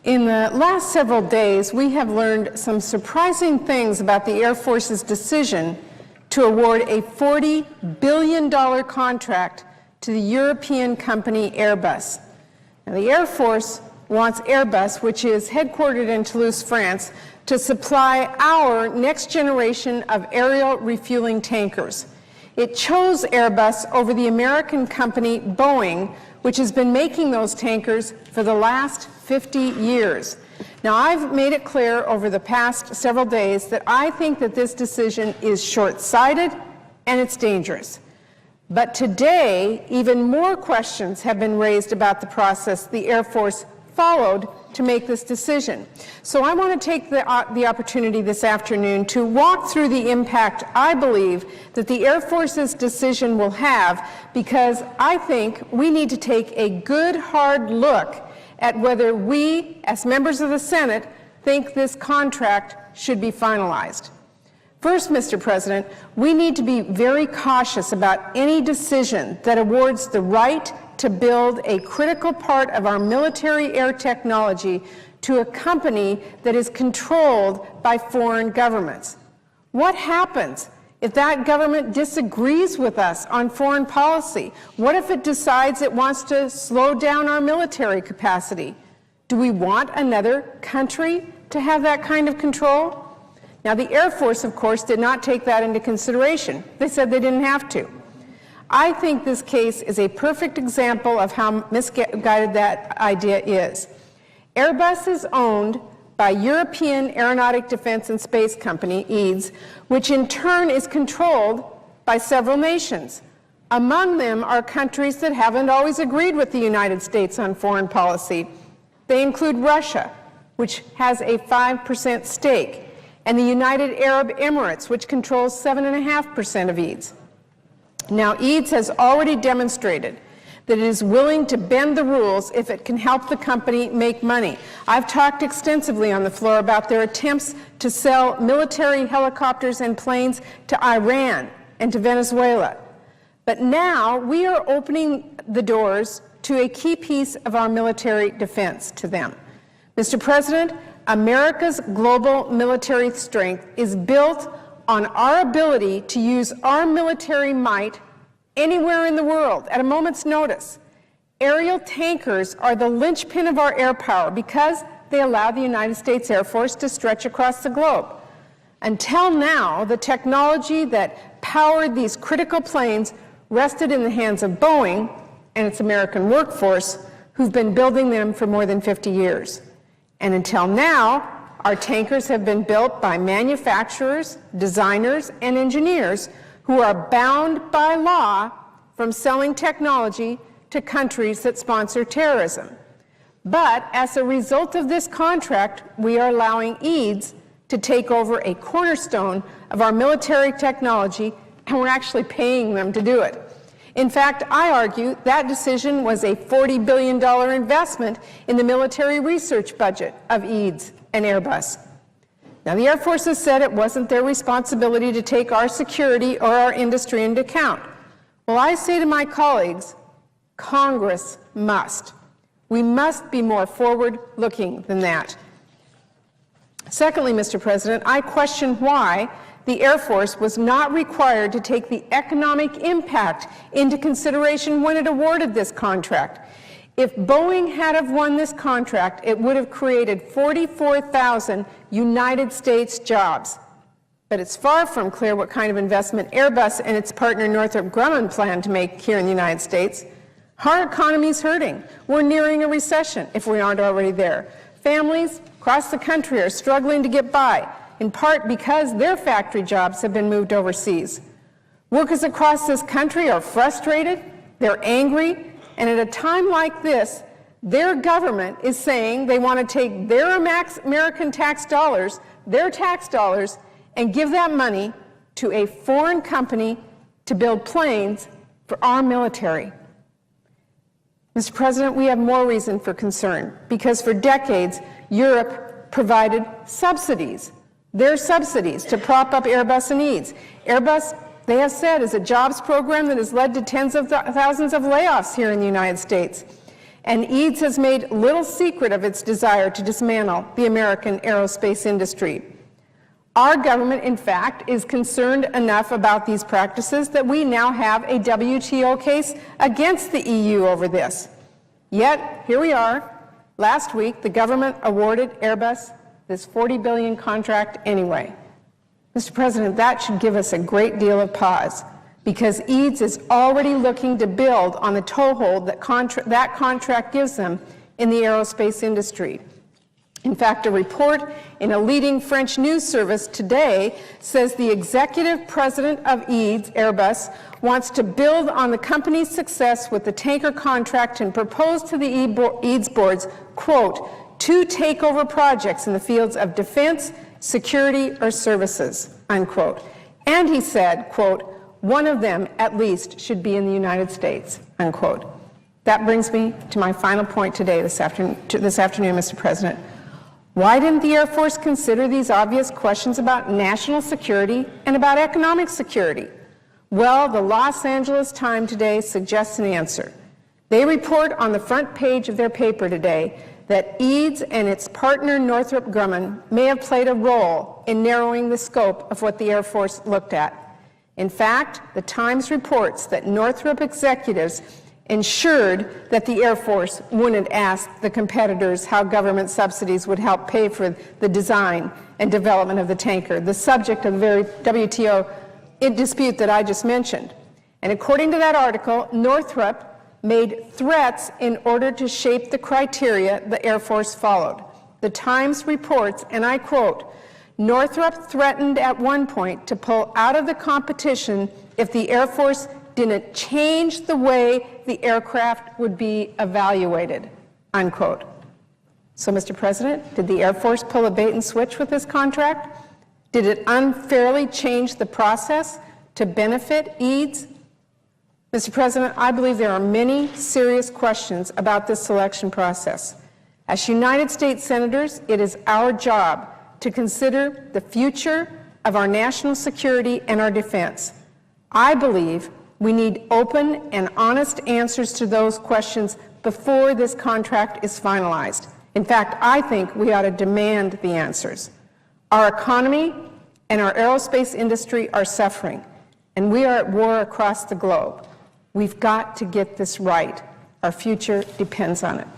In the last several days, we have learned some surprising things about the Air Force's decision to award a $40 billion contract to the European company AirBus. Now, the Air Force wants AirBus, which is headquartered in Toulouse, France, to supply our next generation of aerial refueling tankers. It chose AirBus over the American company Boeing, which has been making those tankers for the last 50 years. Now, I've made it clear over the past several days that I think that this decision is short-sighted and it's dangerous. But today, even more questions have been raised about the process the Air Force followed to make this decision. So I want to take the opportunity this afternoon to walk through the impact I believe that the Air Force's decision will have, because I think we need to take a good, hard look at whether we, as members of the Senate, think this contract should be finalized. First, Mr. President, we need to be very cautious about any decision that awards the right to build a critical part of our military air technology to a company that is controlled by foreign governments. What happens if that government disagrees with us on foreign policy? What if it decides it wants to slow down our military capacity? Do we want another country to have that kind of control? Now, the Air Force, of course, did not take that into consideration. They said they didn't have to. I think this case is a perfect example of how misguided that idea is. Airbus is owned by European Aeronautic Defense and Space Company, EADS, which in turn is controlled by several nations. Among them are countries that haven't always agreed with the United States on foreign policy. They include Russia, which has a 5% stake, and the United Arab Emirates, which controls 7.5% of EADS. Now, EADS has already demonstrated that it is willing to bend the rules if it can help the company make money. I've talked extensively on the floor about their attempts to sell military helicopters and planes to Iran and to Venezuela. But now we are opening the doors to a key piece of our military defense to them. Mr. President, America's global military strength is built on our ability to use our military might anywhere in the world at a moment's notice. Aerial tankers are the linchpin of our air power because they allow the United States Air Force to stretch across the globe. Until now, the technology that powered these critical planes rested in the hands of Boeing and its American workforce, who've been building them for more than 50 years. And until now, our tankers have been built by manufacturers, designers, and engineers who are bound by law from selling technology to countries that sponsor terrorism. But as a result of this contract, we are allowing EADS to take over a cornerstone of our military technology, and we're actually paying them to do it. In fact, I argue that decision was a $40 billion investment in the military research budget of EADS and Airbus. Now, the Air Force has said it wasn't their responsibility to take our security or our industry into account. Well, I say to my colleagues, Congress must. We must be more forward-looking than that. Secondly, Mr. President, I question why the Air Force was not required to take the economic impact into consideration when it awarded this contract. If Boeing had have won this contract, it would have created 44,000 United States jobs. But it's far from clear what kind of investment Airbus and its partner Northrop Grumman plan to make here in the United States. Our economy is hurting. We're nearing a recession, if we aren't already there. Families across the country are struggling to get by, in part because their factory jobs have been moved overseas. Workers across this country are frustrated, they're angry, and at a time like this, their government is saying they want to take their American tax dollars, their tax dollars, and give that money to a foreign company to build planes for our military. Mr. President, we have more reason for concern because for decades, Europe provided subsidies, their subsidies, to prop up Airbus and EADS. Airbus, they have said, is a jobs program that has led to tens of thousands of layoffs here in the United States. and EADS has made little secret of its desire to dismantle the American aerospace industry. Our government, in fact, is concerned enough about these practices that we now have a WTO case against the EU over this. Yet, here we are. Last week, the government awarded AirBus this $40 billion contract anyway. Mr. President, that should give us a great deal of pause, because EADS is already looking to build on the toehold that contract gives them in the aerospace industry. In fact, a report in a leading French news service today says the executive president of EADS, AirBus, wants to build on the company's success with the tanker contract and propose to the EADS boards, quote, 2 takeover projects in the fields of defense, security, or services, unquote. And he said, quote, one of them at least should be in the United States, unquote. That brings me to my final point today, this afternoon, Mr. President. Why didn't the Air Force consider these obvious questions about national security and about economic security? Well, the Los Angeles Times today suggests an answer. They report on the front page of their paper today that EADS and its partner Northrop Grumman may have played a role in narrowing the scope of what the Air Force looked at. In fact, the Times reports that Northrop executives ensured that the Air Force wouldn't ask the competitors how government subsidies would help pay for the design and development of the tanker, the subject of the very WTO dispute that I just mentioned. And according to that article, Northrop made threats in order to shape the criteria the Air Force followed. The Times reports, and I quote, Northrop threatened at one point to pull out of the competition if the Air Force didn't change the way the aircraft would be evaluated, unquote. So, Mr. President, did the Air Force pull a bait and switch with this contract? Did it unfairly change the process to benefit EADS? Mr. President, I believe there are many serious questions about this selection process. As United States Senators, it is our job to consider the future of our national security and our defense. I believe we need open and honest answers to those questions before this contract is finalized. In fact, I think we ought to demand the answers. Our economy and our aerospace industry are suffering, and we are at war across the globe. We've got to get this right. Our future depends on it.